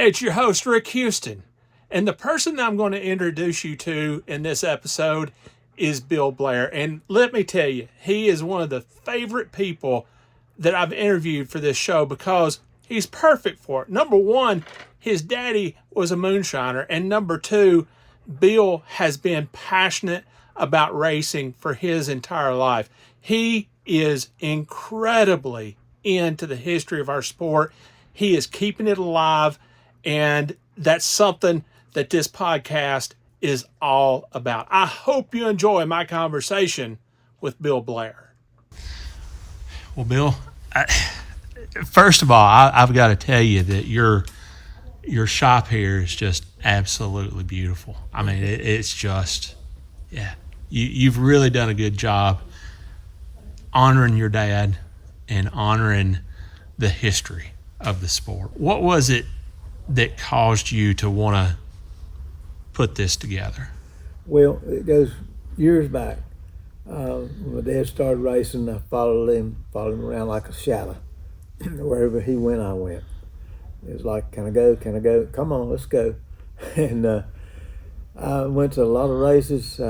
it's your host, Rick Houston. And the person I'm going to introduce you to in this episode is Bill Blair. And let me tell you, he is one of the favorite people that I've interviewed for this show because he's perfect for it. Number one, his daddy was a moonshiner. And number two, Bill has been passionate about racing for his entire life. He is incredibly into the history of our sport. He is keeping it alive, and that's something that this podcast is all about. I hope you enjoy my conversation with Bill Blair. Well, Bill, first of all, I've got to tell you that your shop here is just absolutely beautiful. I mean, it's just, yeah. You've really done a good job honoring your dad and honoring the history of the sport. What was it that caused you to want to put this together? Well, it goes years back. When my dad started racing, I followed him around like a shadow. Wherever he went, I went. It was like, can I go? Come on, let's go. And I went to a lot of races.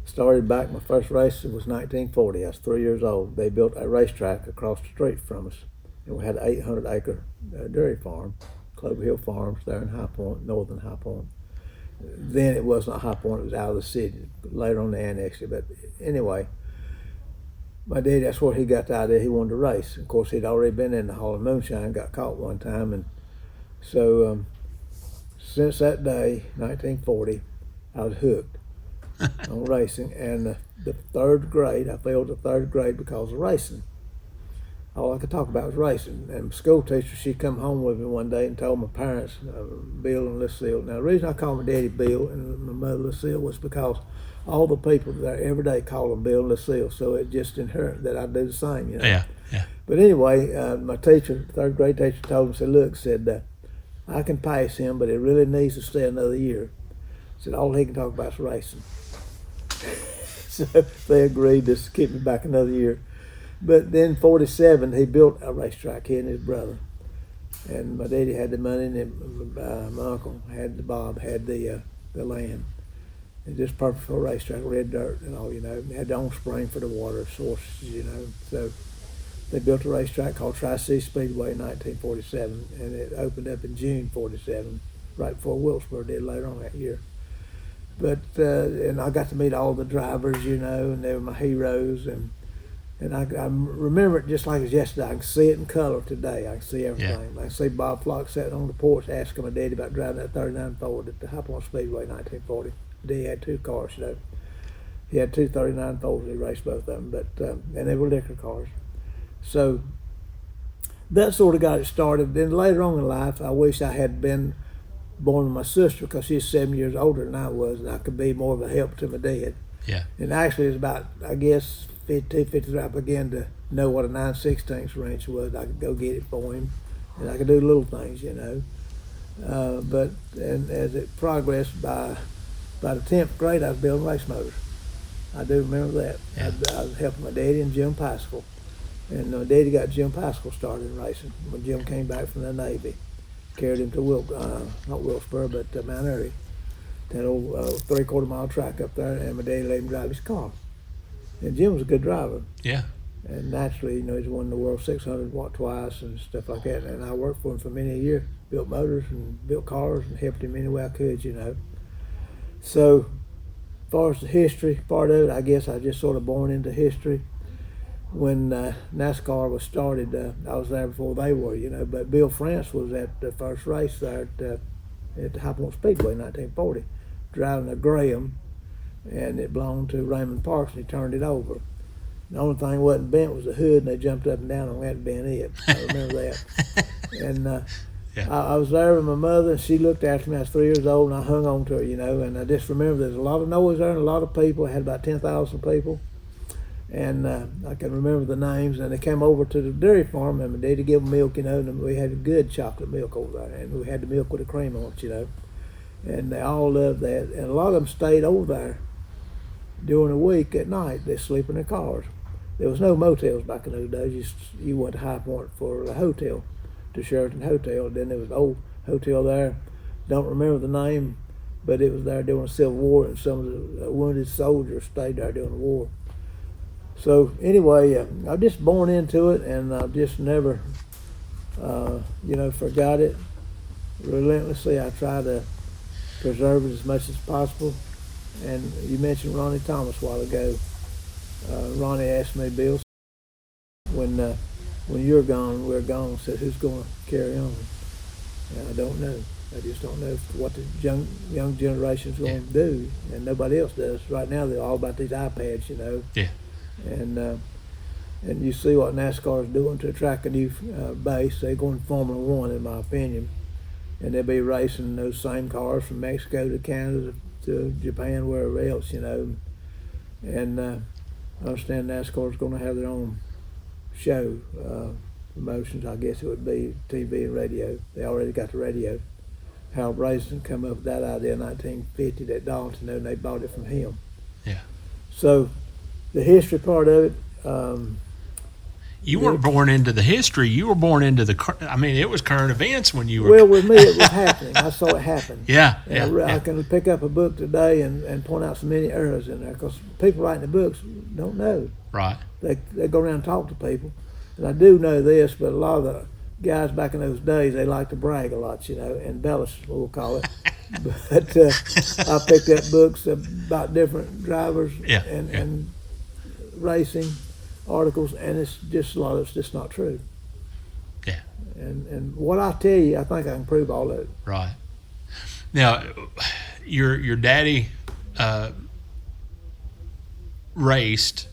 Started back, my first race was 1940. I was 3 years old. They built a racetrack across the street from us. And we had an 800-acre dairy farm, Clover Hill Farms, there in High Point, northern High Point. Then it wasn't High Point, it was out of the city. Later on they annexed it. But anyway, my dad, that's where he got the idea he wanted to race. Of course, he'd already been in the Hall of Moonshine, got caught one time. And so since that day, 1940, I was hooked on racing. And the third grade, I failed the third grade because of racing. All I could talk about was racing. And my school teacher, she come home with me one day and told my parents, Bill and Lucille. Now, the reason I called my daddy Bill and my mother Lucille was because all the people there every day call them Bill and Lucille, so it just inherent that I do the same, you know. Yeah. But anyway, my teacher, third grade teacher, told him, said, look, said, I can pass him, but he really needs to stay another year. Said, all he can talk about is racing. So they agreed to keep me back another year. But then 47, he built a racetrack, he and his brother. And my daddy had the money, and my uncle had Bob had the land. And just perfect for a racetrack, red dirt and all, you know. They had their own spring for the water sources, you know. So they built a racetrack called Tri-City Speedway in 1947, and it opened up in June 47, right before Wilkesboro did later on that year. But and I got to meet all the drivers, you know, and they were my heroes. And I remember it just like it was yesterday. I can see it in color today. I can see everything. Yeah. I can see Bob Flock sitting on the porch asking my daddy about driving that 39 Ford at the High Point Speedway in 1940. He had two cars, you know. He had two 39 Fords. He raced both of them, but and they were liquor cars. So that sort of got it started. Then later on in life, I wish I had been born with my sister because she's 7 years older than I was, and I could be more of a help to my dad. Yeah. And actually, it was about, I guess, 52, 53, I began to know what a 9/16 wrench was. I could go get it for him, and I could do little things, you know. But and as it progressed, by the 10th grade, I was building race motors. I do remember that. Yeah. I was helping my daddy and Jim Paschal. And my daddy got Jim Paschal started in racing when Jim came back from the Navy. Carried him to not Wilkesboro, but Mount Airy. That old 3/4 mile track up there, and my daddy let him drive his car. And Jim was a good driver. Yeah. And naturally, you know, he's won the World 600 watt twice and stuff like that. And I worked for him for many years, built motors and built cars and helped him any way I could, you know. So, as far as the history part of it, I guess I just sort of born into history. When NASCAR was started, I was there before they were, you know. But Bill France was at the first race there at the High Point Speedway in 1940, driving a Graham, and it belonged to Raymond Parks, and he turned it over. The only thing wasn't bent was the hood, and they jumped up and down on that and bent it. I remember that. And I was there with my mother, and she looked after me. I was 3 years old, and I hung on to her, you know. And I just remember there's a lot of noise there and a lot of people. It had about 10,000 people. And I can remember the names, and they came over to the dairy farm, and my daddy gave them milk, you know, and we had good chocolate milk over there, and we had the milk with the cream on it, you know. And they all loved that, and a lot of them stayed over there during the week at night. They sleep in their cars. There was no motels back in those days. You went to High Point for a hotel, to Sheraton Hotel. Then there was an old hotel there. Don't remember the name, but it was there during the Civil War, and some of the wounded soldiers stayed there during the war. So anyway, I was just born into it, and I just never, forgot it. Relentlessly, I try to preserve it as much as possible. And you mentioned Ronnie Thomas a while ago. Ronnie asked me, Bill, when you're gone, we're gone, said, who's going to carry on? And I don't know. I just don't know what the young generation's going to do, and nobody else does. Right now, they're all about these iPads, Yeah. And you see what NASCAR is doing to attract a new base. They're going Formula One, in my opinion, and they'll be racing those same cars from Mexico to Canada to Japan, wherever else, And I understand NASCAR is going to have their own show, promotions. I guess it would be TV and radio. They already got the radio. Hal Brazen come up with that idea in 1950 that Darlington knew, and they bought it from him. Yeah. So the history part of it. You weren't born into the history. You were born into it was current events when you were. Well, with me, it was happening. I saw it happen. Yeah, I can pick up a book today and point out so many errors in there, because people writing the books don't know. Right. They go around and talk to people. And I do know this, but a lot of the guys back in those days, they like to brag a lot, embellish, we'll call it. But I picked up books about different drivers and racing articles, and it's just a lot of it's just not true. Yeah. And what I tell you, I think I can prove all of it. Right. Now, your daddy raced,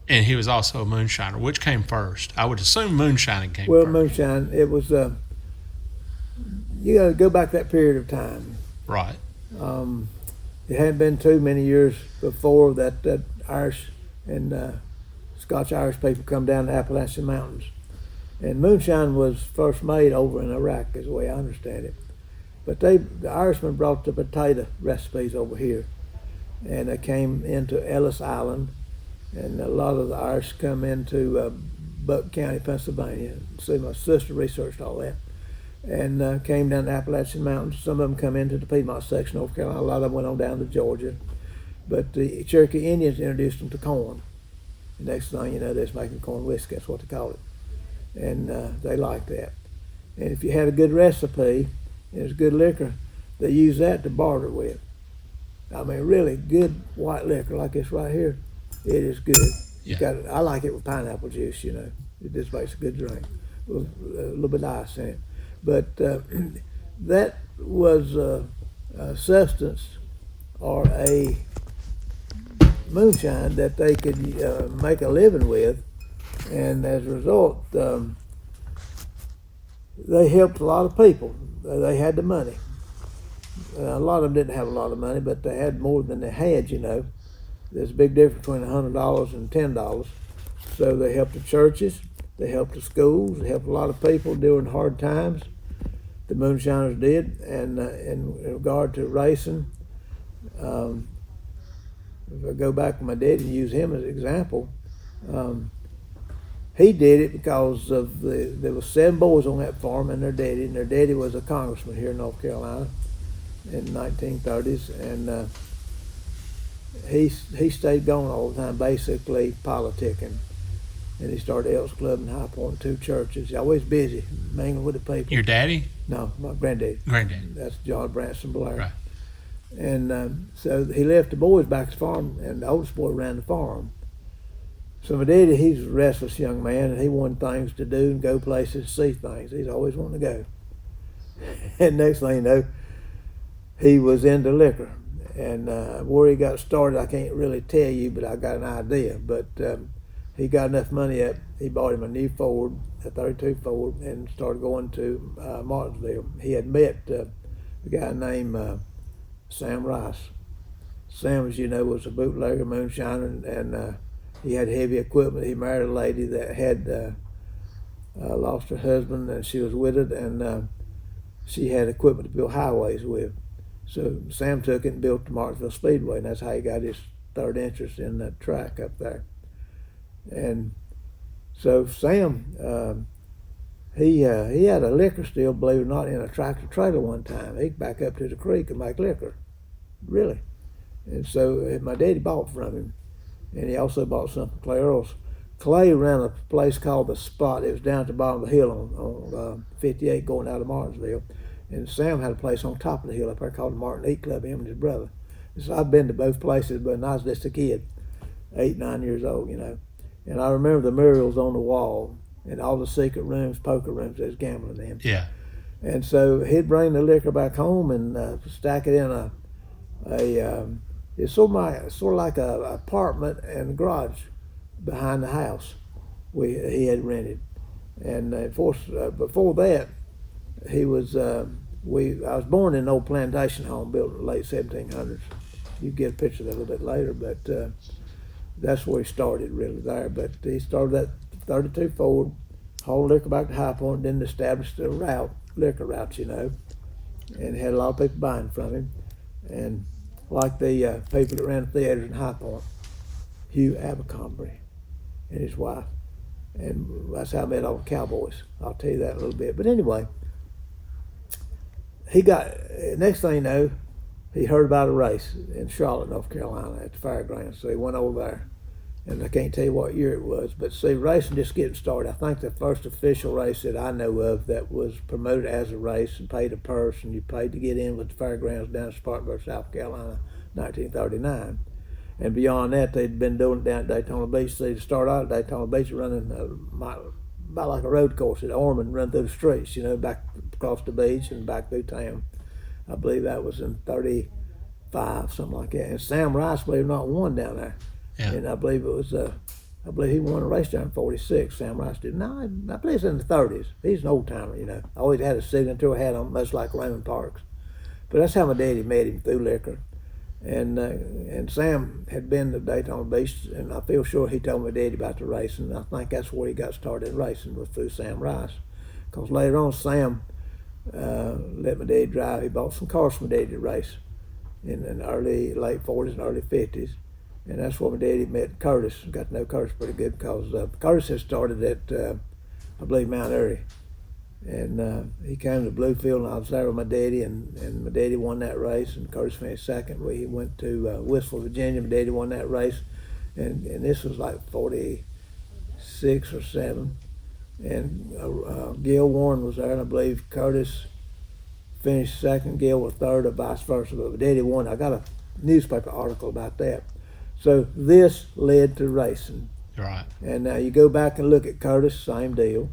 and he was also a moonshiner. Which came first? I would assume moonshining came first. Well, moonshine, it was, you got to go back that period of time. Right. It hadn't been too many years before that Irish and Scotch-Irish people come down the Appalachian Mountains. And moonshine was first made over in Iraq, is the way I understand it. But the Irishmen brought the potato recipes over here. And they came into Ellis Island, and a lot of the Irish come into Buck County, Pennsylvania. See, my sister researched all that. And came down the Appalachian Mountains. Some of them come into the Piedmont section, North Carolina. A lot of them went on down to Georgia. But the Cherokee Indians introduced them to corn. The next thing you know, they're making corn whiskey. That's what they call it. And they liked that. And if you had a good recipe, and it was good liquor, they used that to barter with. I mean, really good white liquor like this right here. It is good. Yeah. I like it with pineapple juice, It just makes a good drink with a little bit of ice in it. But that was a substance or a moonshine that they could make a living with, and as a result, they helped a lot of people. They had the money. A lot of them didn't have a lot of money, but they had more than they had, There's a big difference between $100 and $10. So they helped the churches, they helped the schools, they helped a lot of people during hard times. The moonshiners did, and in regard to racing, if I go back to my daddy and use him as an example, he did it because of there was 7 boys on that farm and their daddy was a congressman here in North Carolina in the 1930s, and he stayed gone all the time, basically politicking. And he started Elks Club and High Point, 2 churches. He's always busy, mingling with the people. Your daddy? No, my granddaddy. Granddaddy. That's John Branson Blair. Right. And so he left the boys back at the farm, and the oldest boy ran the farm. So my daddy, he's a restless young man, and he wanted things to do and go places, see things. He's always wanting to go. And next thing you know, he was into liquor. And where he got started, I can't really tell you, but I got an idea. But he got enough money up, he bought him a new Ford, a 32 Ford, and started going to Martinsville. He had met a guy named Sam Rice. Sam, as you know, was a bootlegger, moonshiner, and he had heavy equipment. He married a lady that had lost her husband, and she was widowed, and she had equipment to build highways with. So Sam took it and built the Martinsville Speedway, and that's how he got his third interest in that track up there. And so Sam he had a liquor still, believe it or not, in a tractor trailer one time. He'd back up to the creek and make liquor, really. And so my daddy bought from him, and he also bought some from Clay Earls. Clay ran a place called The Spot. It was down at the bottom of the hill on 58 going out of Martinsville. And Sam had a place on top of the hill up there called the Martin Eat Club, him and his brother. And so I've been to both places, but when I was just a kid, 8, 9 years old, you know. And I remember the murals on the wall and all the secret rooms, poker rooms they was gambling in. Yeah. And so he'd bring the liquor back home and stack it in it's sort of like a apartment and garage behind the house he had rented. And before that, I was born in an old plantation home built in the late 1700s. You get a picture of that a little bit later, but that's where he started really there. But he started that 32 Ford, hauled liquor back to High Point, then established a liquor route, you know, and had a lot of people buying from him. And like the people that ran the theaters in High Point, Hugh Abercrombie and his wife. And that's how I met all the cowboys. I'll tell you that in a little bit. But anyway, next thing you know, he heard about a race in Charlotte, North Carolina at the fairgrounds. So he went over there. And I can't tell you what year it was. But see, racing just getting started. I think the first official race that I know of that was promoted as a race and paid a purse and you paid to get in with the fairgrounds down in Spartanburg, South Carolina, 1939. And beyond that, they'd been doing it down at Daytona Beach. They started out at Daytona Beach running about like a road course at Ormond, run through the streets, you know, back across the beach and back through town. I believe that was in 35, something like that. And Sam Rice, believe it or not, won down there. Yeah. And I believe he won a race down in 46. Sam Rice did. No, I believe it's in the 30s. He's an old timer, you know. Always had a signature hat on, much like Raymond Parks. But that's how my daddy met him, through liquor. And Sam had been to Daytona Beach, and I feel sure he told my daddy about the racing. And I think that's where he got started in racing, was through Sam Rice. Because later on, Sam let my daddy drive. He bought some cars for my daddy to race in the late 40s and early 50s. And that's where my daddy met Curtis. Got to know Curtis pretty good because Curtis had started at, I believe, Mount Airy. And he came to Bluefield, and I was there with my daddy, and my daddy won that race, and Curtis finished second. He went to Wistful, Virginia. My daddy won that race, and this was like 46 or 7. And Gil Warren was there, and I believe Curtis finished second, Gil was third, or vice versa. But my daddy won. I got a newspaper article about that. So this led to racing. Right. And now you go back and look at Curtis, same deal.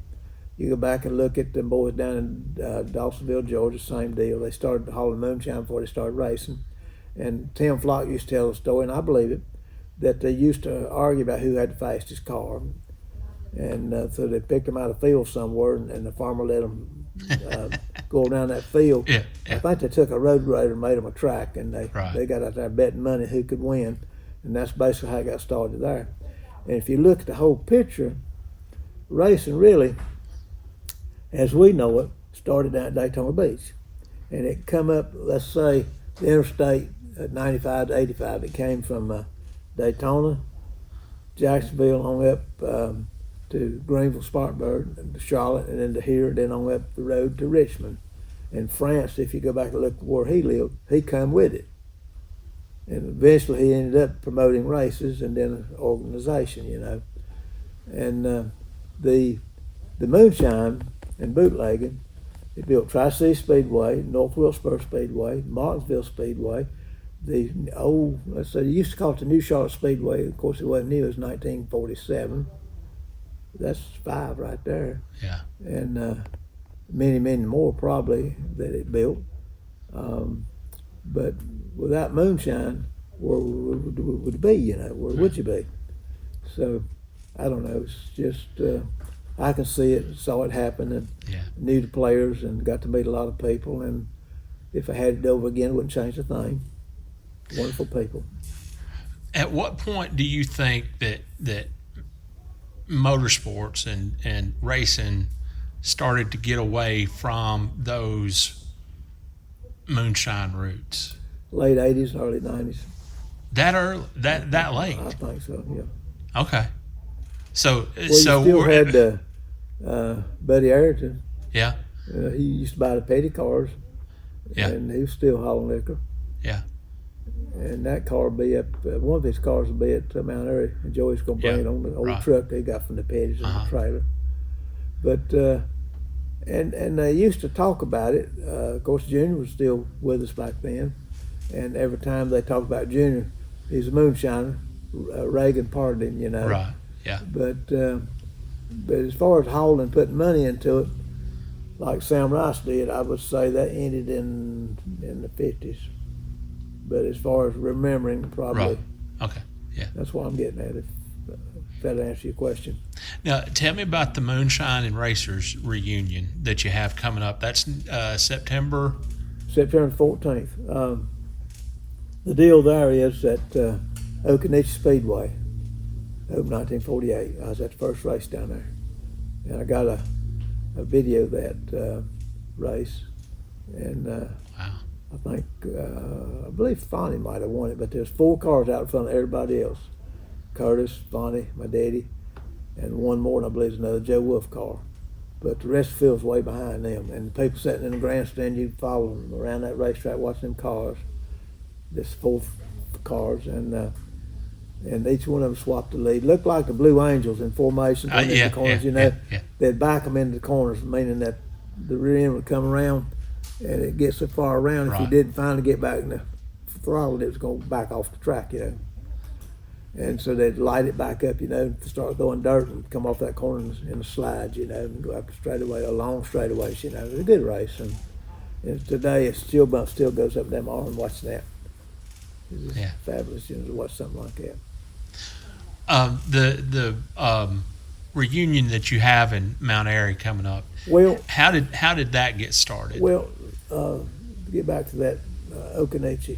You go back and look at the boys down in Dawsonville, Georgia, same deal. They started hauling moonshine before they started racing. And Tim Flock used to tell the story, and I believe it, that they used to argue about who had the fastest car. And so they picked them out of the field somewhere, and the farmer let them go down that field. Yeah. I think they took a road grader and made them a track, and they got out there betting money who could win. And that's basically how it got started there. And if you look at the whole picture, racing really, as we know it, started down at Daytona Beach. And it come up, let's say, the interstate at 95 to 85. It came from Daytona, Jacksonville, on up to Greenville, Spartanburg, and to Charlotte, and then to here, then on up the road to Richmond. And France, if you go back and look where he lived, he come with it. And eventually he ended up promoting races and then an organization, you know. And the moonshine and bootlegging, he built Tri-City Speedway, North Wilkesboro Speedway, Martinsville Speedway, the old, let's say, they used to call it the New Charlotte Speedway. Of course, it wasn't new, it was 1947. That's 5 right there. Yeah. And many, many more probably that it built. But without moonshine, where would it be, you know? Where would you be? So, I don't know. It's just, I can see it, saw it happen, and knew the players and got to meet a lot of people. And if I had it over again, it wouldn't change a thing. Wonderful people. At what point do you think that motorsports and racing started to get away from those moonshine roots? Late 80s, early 90s. That early? That late? I think so, yeah. Okay. So you still had Buddy Ayrton. Yeah. He used to buy the petty cars, Yeah. and he was still hauling liquor. Yeah. And that car will be up. One of his cars will be at Mount Airy, and Joey's gonna bring Yeah. it on the old Right. truck they got from the petties in Uh-huh. the trailer. But and they used to talk about it. Of course, Junior was still with us back then, and every time they talked about Junior, he's a moonshiner. Reagan parted him, you know. Right. Yeah. But as far as hauling, putting money into it, like Sam Rice did, I would say that ended in the 50s. But as far as remembering, probably. Right. Okay. Yeah. That's what I'm getting at, if that'll answer your question. Now, tell me about the Moonshine and Racers reunion that you have coming up. That's September. September 14th. The deal there is that Occoneechee Speedway, opened 1948. I was at the first race down there. And I got a video of that race. And Wow. I think, I believe Fonnie might have won it, but there's 4 cars out in front of everybody else. Curtis, Fonnie, my daddy, and one more, and I believe it's another Joe Wolf car. But the rest of the field's way behind them. And the people sitting in the grandstand, you follow them around that racetrack watching them cars. There's 4 cars, and each one of them swapped the lead. Looked like the Blue Angels in formation in the corners, you know. Yeah. They'd back them into the corners, meaning that the rear end would come around, and it gets so far around, if you Right. didn't finally get back in the throttle, it was going to back off the track, you know. And so they'd light it back up, you know, start throwing dirt and come off that corner in the slides, you know, and go up the straightaway, a long straightaways, you know. It was a good race. And today, it's still goes up them arm watching that. It's Yeah. fabulous, you know, to watch something like that. The reunion that you have in Mount Airy coming up. Well, How did that get started? Well, to get back to that, Occoneechee,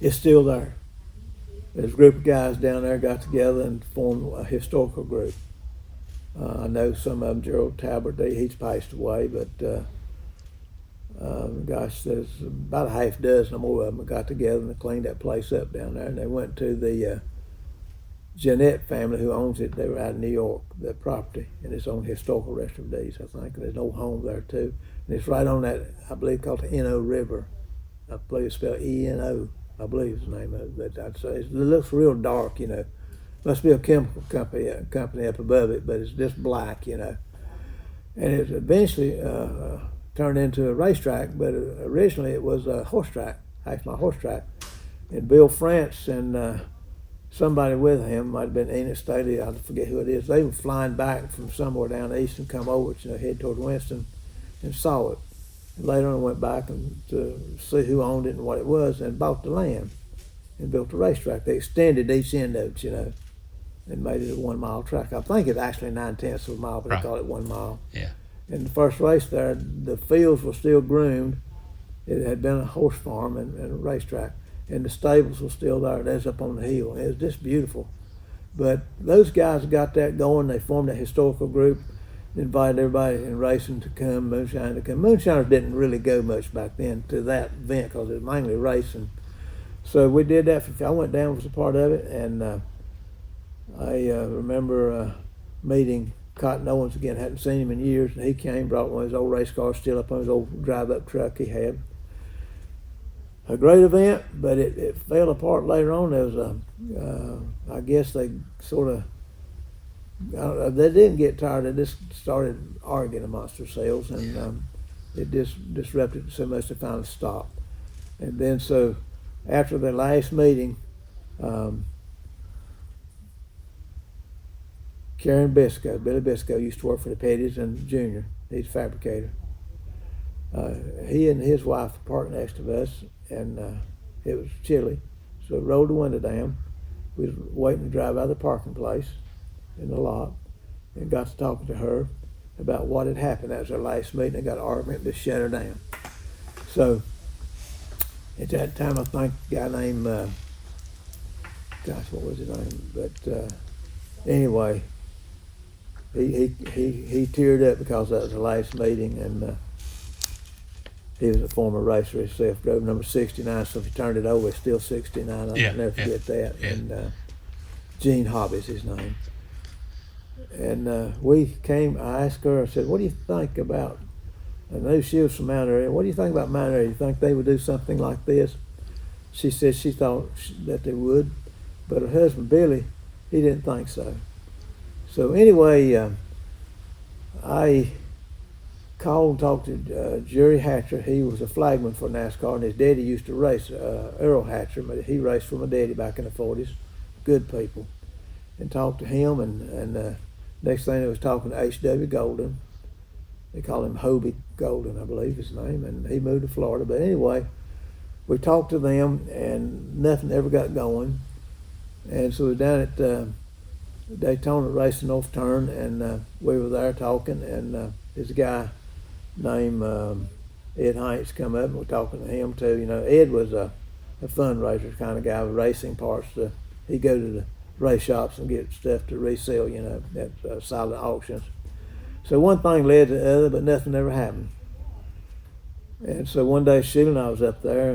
it's still there. There's a group of guys down there got together and formed a historical group. I know some of them, Gerald Talbot, he's passed away, but gosh, there's about a half dozen or more of them that got together and they cleaned that place up down there. And they went to the Jeanette family who owns it. They were out in New York, that property, and it's on historical restaurant days, I think. And there's an old home there too. And it's right on that, I believe, called the Eno River. I believe it's spelled E-N-O, I believe is the name of it. But I'd say it looks real dark, you know. Must be a chemical company up above it, but it's just black, you know. And it eventually turned into a racetrack, but originally it was a horse track, half-mile horse track. And Bill France and somebody with him, might have been Enoch Staley, I forget who it is, they were flying back from somewhere down east and come over, you know, head toward Winston, and saw it. And later on went back and to see who owned it and what it was, and bought the land and built a racetrack. They extended each end of it, you know, and made it a 1 mile track. I think it's actually 9/10 of a mile, but Right. they call it 1 mile. Yeah. And the first race there, the fields were still groomed. It had been a horse farm and a racetrack, and the stables were still there. That's up on the hill. It was just beautiful. But those guys got that going. They formed a historical group, invited everybody in racing to come, Moonshine to come. Moonshiners didn't really go much back then to that event because it was mainly racing. So we did that. I went down, was a part of it, and I remember meeting Cotton Owens again. Hadn't seen him in years, and he came, brought one of his old race cars still up on his old drive-up truck he had. A great event, but it fell apart later on. There was I guess they sort of, they didn't get tired. They just started arguing amongst themselves, and it just disrupted so much they finally stopped. And then so after the last meeting, Karen Biscoe, Billy Biscoe, used to work for the Petties and Junior. He's a fabricator. He and his wife were parked next to us, and it was chilly, so we rolled the window down. We was waiting to drive out of the parking place in the lot, and got to talking to her about what had happened. That was our last meeting. They got an argument to shut her down. So at that time, I think a guy named, what was his name? But anyway, he teared up because that was the last meeting, and he was a former racer himself, drove number 69, so if he turned it over, it's still 69. I'll never forget that. Yeah. And Gene Hobby's his name. And I asked her, I said, what do you think about, I knew she was from Mount Airy, what do you think about Mount Airy? You think they would do something like this? She said she thought that they would, but her husband, Billy, he didn't think so. So anyway, I called and talked to Jerry Hatcher. He was a flagman for NASCAR, and his daddy used to race, Earl Hatcher, but he raced for my daddy back in the 40s. Good people. And talked to him, and next thing I was talking to H.W. Golden. They call him Hobie Golden, I believe his name, and he moved to Florida. But anyway, we talked to them, and nothing ever got going. And so we were down at Daytona racing North Turn, and we were there talking, and there's a guy named Ed Heinz come up, and we're talking to him too. You know, Ed was a fundraiser kind of guy with racing parts. He'd go to the race shops and get stuff to resell, you know, at silent auctions. So one thing led to the other, but nothing ever happened. And so one day Sheila and I was up there,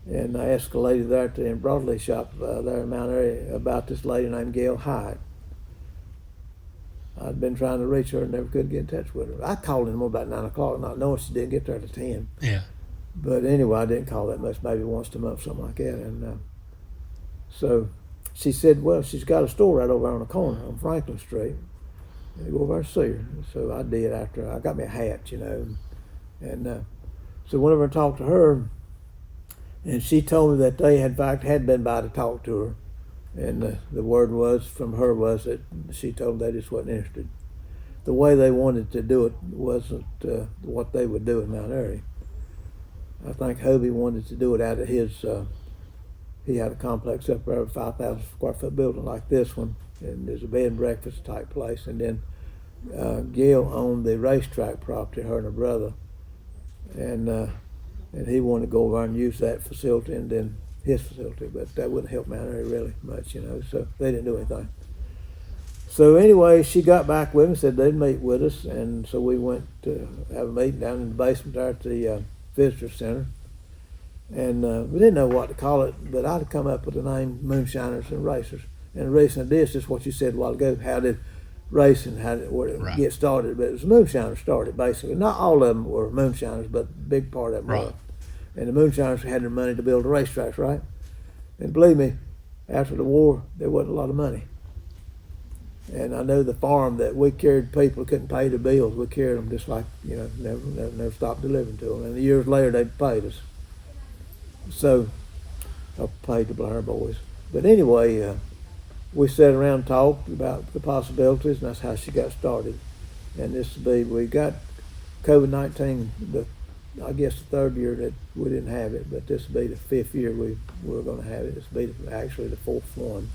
and I asked a lady there at the embroidery shop there in Mount Airy about this lady named Gail Hyde. I'd been trying to reach her and never could get in touch with her. I called in more about 9 o'clock, not knowing she didn't get there till 10. Yeah. But anyway, I didn't call that much, maybe once a month, something like that. And so she said, well, she's got a store right over on the corner on Franklin Street. And go over and see her. So I did after I got me a hat, you know. And so whenever I talked to her, and she told me that they had, in fact, had been by to talk to her. And the word was from her was that she told them they just wasn't interested. The way they wanted to do it wasn't what they would do in Mount Airy. I think Hobie wanted to do it out of his, he had a complex up there, a 5,000 square foot building like this one, and there's a bed and breakfast type place. And then Gail owned the racetrack property, her and her brother, and he wanted to go over and use that facility and then his facility, but that wouldn't help Mount Airy really much, you know, so they didn't do anything. So anyway, she got back with me, said they'd meet with us, and so we went to have a meeting down in the basement there at the visitor center. And we didn't know what to call it, but I'd come up with the name Moonshiners and Racers. And the reason I did is just what you said a while ago, how did racing, where did it get started? But it was Moonshiners started, basically. Not all of them were Moonshiners, but a big part of them were. And the Moonshiners had their money to build the racetracks, right? And believe me, after the war, there wasn't a lot of money. And I know the farm that we carried people who couldn't pay the bills, we carried them just like, you know, never stopped delivering to them. And years later, they paid us. So I paid the Blair boys. But anyway, we sat around and talked about the possibilities, and that's how she got started. And we got COVID-19, I guess the third year that we didn't have it, but this will be the fifth year we were going to have it. This will be actually the fourth one.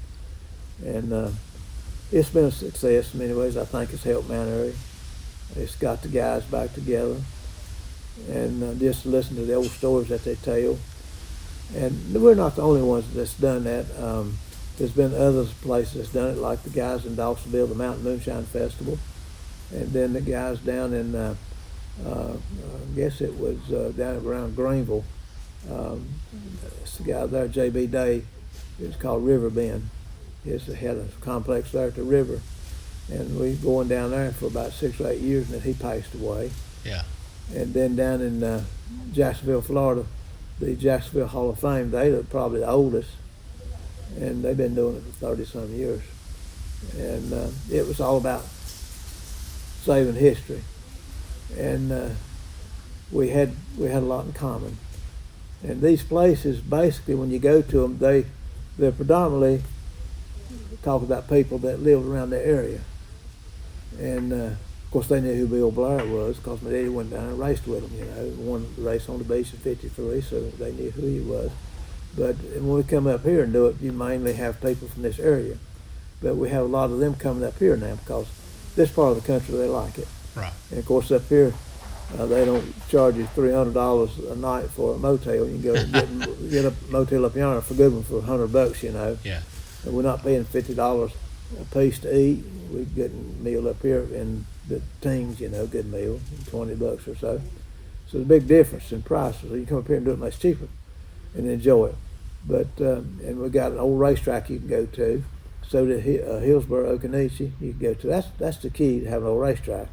And it's been a success in many ways. I think it's helped Mount Airy. It's got the guys back together. And just to listen to the old stories that they tell. And we're not the only ones that's done that. There's been other places that's done it, like the guys in Dawsonville, the Mountain Moonshine Festival. And then the guys down in, I guess it was down around Greenville. It's the guy there, J.B. Day. It's called River Bend. He had a complex there at the river. And we going down there for about 6 or 8 years, and then he passed away. Yeah. And then down in Jacksonville, Florida, the Jacksonville Hall of Fame, they're probably the oldest, and they've been doing it for 30-some years. And it was all about saving history. And we had a lot in common. And these places, basically, when you go to them, they're predominantly talk about people that lived around the area. And of course, they knew who Bill Blair was because my daddy went down and raced with him. You know, won the race on the beach in '53, so they knew who he was. But when we come up here and do it, you mainly have people from this area. But we have a lot of them coming up here now because this part of the country, they like it. Right. And of course, up here, they don't charge you $300 a night for a motel. You can go get a motel up yonder for good one for $100, you know. Yeah. And we're not paying $50 a piece to eat. We're getting a meal up here in the teens, you know, good meal, $20 or so. So there's a big difference in prices. So you come up here and do it much cheaper and enjoy it. But and we got an old racetrack you can go to. So did Hillsborough, Okanagan. You can go to. That's the key to having an old racetrack.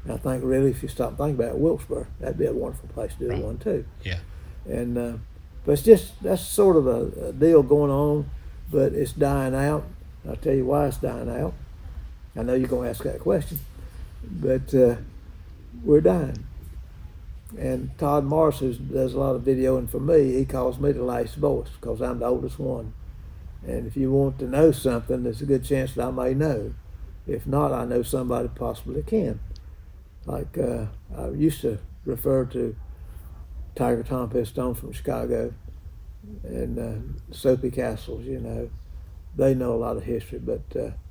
And I think really, if you stop and think about it, Wilkesboro, that'd be a wonderful place to do one too. Yeah. And but it's just that's sort of a deal going on, but it's dying out. I'll tell you why it's dying out. I know you're going to ask that question, but we're dying. And Todd Morris, who does a lot of videoing for me, he calls me the last voice because I'm the oldest one. And if you want to know something, there's a good chance that I may know. If not, I know somebody possibly can. Like I used to refer to Tiger Tom Pistone from Chicago and Soapy Castles, you know. They know a lot of history, but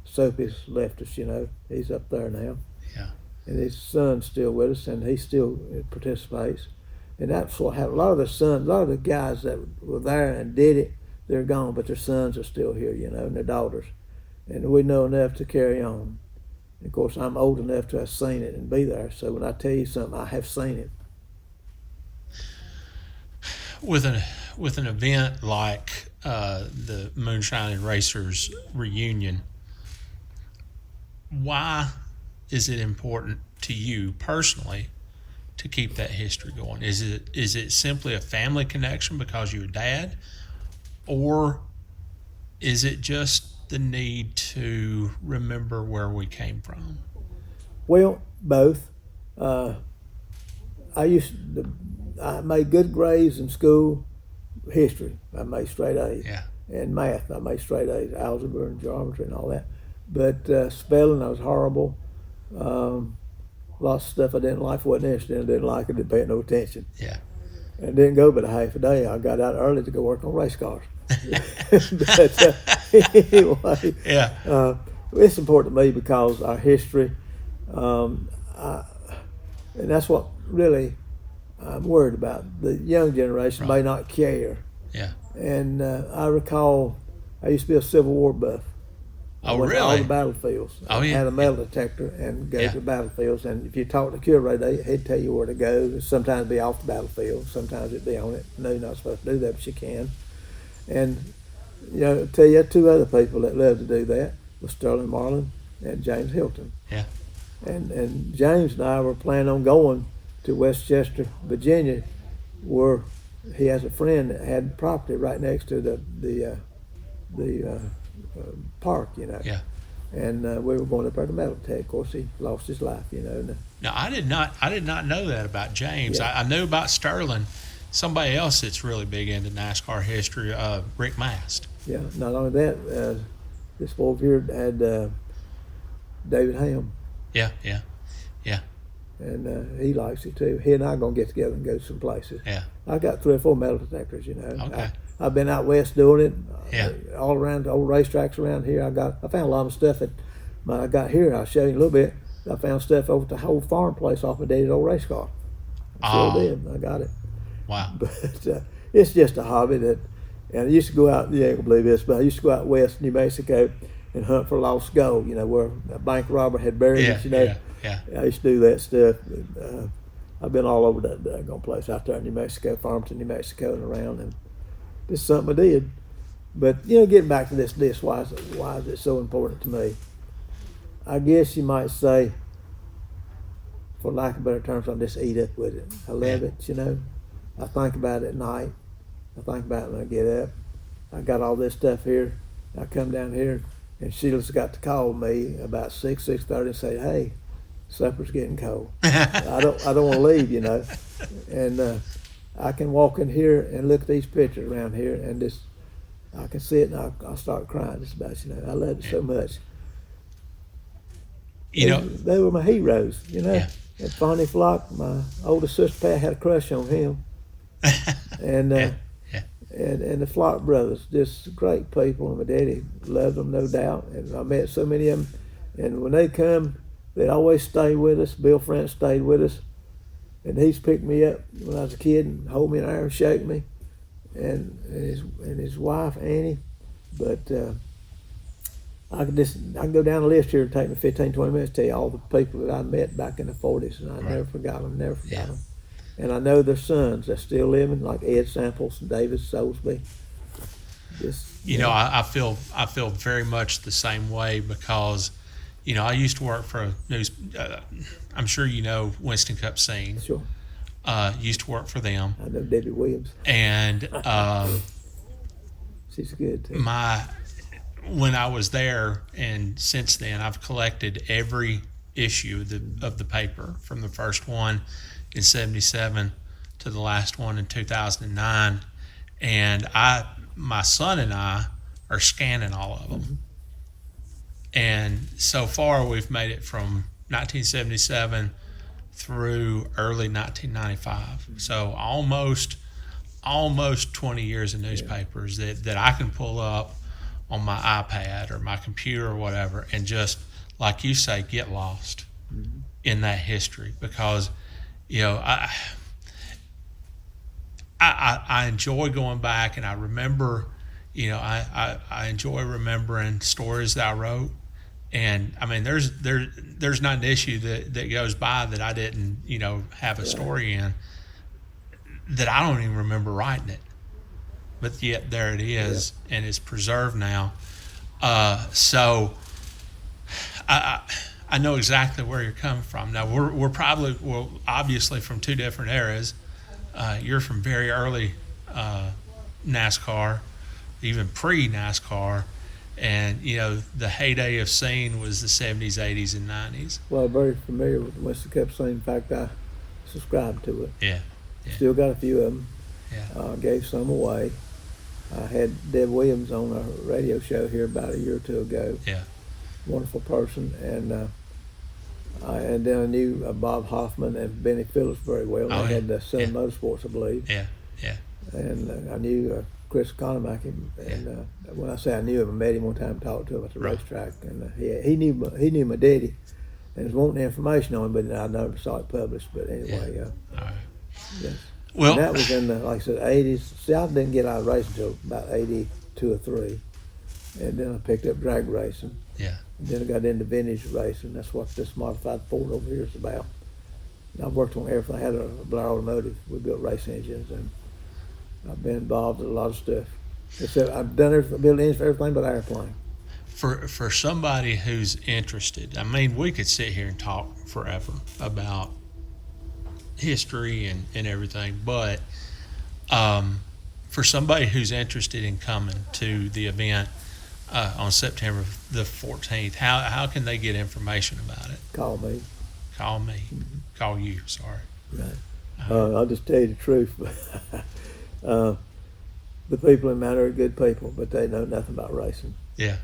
Soapy's left us, you know. He's up there now. Yeah. And his son's still with us, and he still participates. And that's what happened. A lot of the sons, a lot of the guys that were there and did it, they're gone, but their sons are still here, you know, and their daughters. And we know enough to carry on. And of course, I'm old enough to have seen it and be there. So when I tell you something, I have seen it. With an event like the Moonshine Racers reunion, why is it important to you personally to keep that history going? Is it simply a family connection because you're a dad, or is it just the need to remember where we came from? Well, both. I made good grades in school. History, I made straight A's. Yeah. And math, I made straight A's, algebra and geometry and all that. But spelling, I was horrible. Lots of stuff I didn't like, wasn't interested in, didn't like it, didn't pay no attention. Yeah. And didn't go but a half a day. I got out early to go work on race cars. But anyway, yeah. It's important to me because our history, and that's what really I'm worried about. The young generation may not care. Yeah. And I recall I used to be a Civil War buff. Oh, I went really? to all the battlefields. Oh, I yeah. had a metal detector and go to battlefields. And if you talk to curator, he'd tell you where to go. Sometimes it'd be off the battlefield. Sometimes it'd be on it. No, you're not supposed to do that, but you can. And, you know, I'll tell you, two other people that loved to do that was Sterling Marlin and James Hilton. Yeah. And James and I were planning on going to Westchester, Virginia, where he has a friend that had property right next to the park, you know. Yeah. And we were going up there to metal detect. Of course, he lost his life, you know. Now, I did not know that about James. Yeah. I knew about Sterling. Somebody else that's really big into NASCAR history, Rick Mast. Yeah. Not only that, this boy here had David Ham. Yeah. And he likes it too. He and I are going to get together and go some places. Yeah. I got 3 or 4 metal detectors, you know. Okay. I've been out west doing it. Yeah. All around the old racetracks around here. I found a lot of stuff that when I got here. I'll show you a little bit. I found stuff over at the whole farm place off my daddy's old race car. I sure did. I got it. Wow. But it's just a hobby that, and I used to go out, you ain't gonna believe this, but I used to go out west New Mexico and hunt for lost gold, you know, where a bank robber had buried it, you know. Yeah. I used to do that stuff. I've been all over that daggone place out there in New Mexico, Farmington, New Mexico, and around, and this is something I did. But, you know, getting back to this, why is it so important to me? I guess you might say, for lack of better terms, I'm just eat up with it. I love it, you know. I think about it at night. I think about it when I get up. I got all this stuff here. I come down here, and Sheila's got to call me about 6:30 and say, "Hey, supper's getting cold. I don't want to leave, you know." And I can walk in here and look at these pictures around here, and just I can see it, and I'll start crying just about, you know. I love it so much. You know, they were my heroes, you know. Yeah. And Fonny Flock, my oldest sister Pat, had a crush on him. And and the Flock brothers, just great people. And my daddy loved them, no doubt. And I met so many of them. And when they come, they'd always stay with us. Bill French stayed with us. And he's picked me up when I was a kid and hold me in the air and shake me. And his wife, Annie. But I can go down the list here and take me 15, 20 minutes to tell you all the people that I met back in the 40s. And I never forgot them, them. And I know their sons that's still living, like Ed Samples and David Soulsby. I feel very much the same way because, I used to work for a news. I'm sure you know Winston Cup Scene. Sure. Used to work for them. I know Debbie Williams. And she's good too. When I was there, and since then, I've collected every issue of the paper from the first one in '77 to the last one in 2009, and my son and I are scanning all of them. And so far, we've made it from 1977 through early 1995. So almost 20 years of newspapers that I can pull up on my iPad or my computer or whatever, and just, like you say, get lost in that history because, I enjoy going back, and I remember, I enjoy remembering stories that I wrote. And I mean, there's not an issue that goes by that I didn't, have a story in that I don't even remember writing it, but yet there it is, and it's preserved now. So I know exactly where you're coming from. Now we're probably obviously from two different eras. You're from very early NASCAR, even pre-NASCAR. And, the heyday of Scene was the 70s, 80s, and 90s. Well, I'm very familiar with the Winston Cup Scene. In fact, I subscribed to it. Yeah. Still got a few of them. Yeah. Gave some away. I had Deb Williams on a radio show here about a year or two ago. Yeah. Wonderful person. And then I knew Bob Hoffman and Benny Phillips very well. They had the Sun Motorsports, I believe. Yeah. Yeah. And I knew Chris Economack, and when I say I knew him, I met him one time, talked to him at the racetrack, and he knew my daddy, and was wanting information on him, but I never saw it published. But anyway, all right. Yes. Well, and that was in the, like I said, 80s. See, I didn't get out of racing until about 82 or 3, and then I picked up drag racing. Yeah. And then I got into vintage racing. That's what this modified Ford over here is about. And I've worked on everything. I had a Blair Automotive. We built race engines, and I've been involved in a lot of stuff. Except I've done everything, built engines for everything but airplane. For somebody who's interested, I mean, we could sit here and talk forever about history and everything, but for somebody who's interested in coming to the event on September the 14th, how can they get information about it? Call me. Call me. Mm-hmm. Call you, sorry. Right. I'll just tell you the truth. The people in Mount are good people, but they know nothing about racing. Yeah.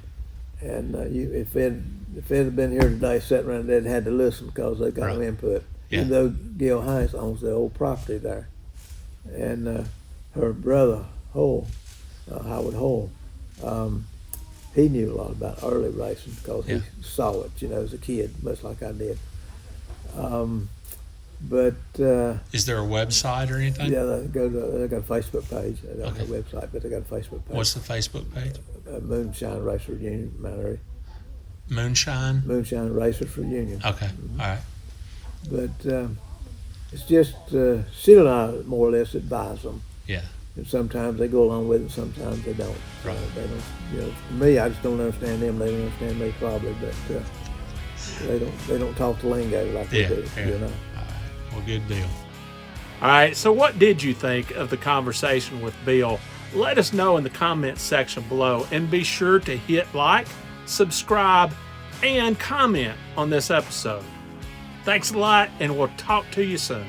And if they'd have been here today, sitting around, they'd had to listen because they got no input. Yeah. Even though Gil Hines owns the old property there, and her brother Hull, Howard Hull, he knew a lot about early racing because he saw it, as a kid, much like I did. But is there a website or anything? Yeah, they got a Facebook page. They don't have a website, but they got a Facebook page. What's the Facebook page? Moonshine Racers Union, Mount Airy. Moonshine Racers Union. Okay, all right. But it's just Sid and I more or less advise them. Yeah. And sometimes they go along with it, sometimes they don't. Right. They don't. For me, I just don't understand them. They don't understand me probably, but they don't talk the lingo like we do. Yeah. All right. Well, good deal. All right. So, what did you think of the conversation with Bill? Let us know in the comments section below, and be sure to hit like, subscribe, and comment on this episode. Thanks a lot, and we'll talk to you soon.